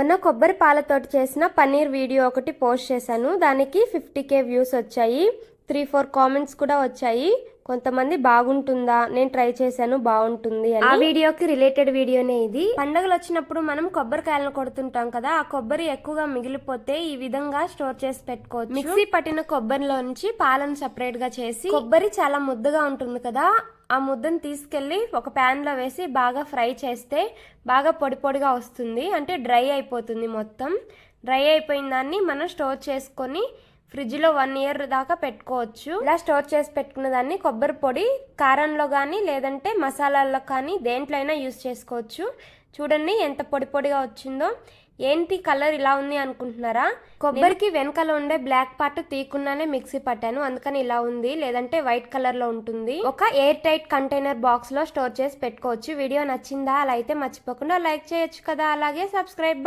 మొన్న కొబ్బరి పాలతోటి చేసిన పన్నీర్ వీడియో ఒకటి పోస్ట్ చేశాను. దానికి 50K వ్యూస్ వచ్చాయి. 3-4 కామెంట్స్ కూడా వచ్చాయి. కొంతమంది బాగుంటుందా, నేను ట్రై చేశాను బాగుంటుంది అని. ఆ వీడియోకి రిలేటెడ్ వీడియోనే ఇది. పండుగలు వచ్చినప్పుడు మనం కొబ్బరికాయలను కొడుతుంటాం కదా, ఆ కొబ్బరి ఎక్కువగా మిగిలిపోతే ఈ విధంగా స్టోర్ చేసి పెట్టుకోవచ్చు. మిక్సీ పట్టిన కొబ్బరిలో నుంచి పాలను సపరేట్ గా చేసి, కొబ్బరి చాలా ముద్దగా ఉంటుంది కదా, ఆ ముద్దను తీసుకెళ్లి ఒక ప్యాన్ లో వేసి బాగా ఫ్రై చేస్తే బాగా పొడి పొడిగా వస్తుంది. అంటే డ్రై అయిపోతుంది. మొత్తం డ్రై అయిపోయిన దాన్ని మనం స్టోర్ చేసుకొని ఫ్రిడ్జ్ లో 1 year దాకా పెట్టుకోవచ్చు. ఇలా స్టోర్ చేసి పెట్టుకున్న దాన్ని కొబ్బరి పొడి కారంలో కానీ లేదంటే మసాలాల్లో కానీ దేంట్లో అయినా యూజ్ చేసుకోవచ్చు. చూడండి ఎంత పొడి పొడిగా వచ్చిందో. ఏంటి కలర్ ఇలా ఉంది అనుకుంటున్నారా? కొబ్బరికి వెనకాల ఉండే బ్లాక్ పార్ట్ తీయకుండానే మిక్సీ పట్టాను, అందుకని ఇలా ఉంది. లేదంటే వైట్ కలర్ లో ఉంటుంది. ఒక ఎయిర్ టైట్ కంటైనర్ బాక్స్ లో స్టోర్ చేసి పెట్టుకోవచ్చు. వీడియో నచ్చిందా? అలా అయితే మర్చిపోకుండా లైక్ చేయొచ్చు కదా, అలాగే సబ్స్క్రైబ్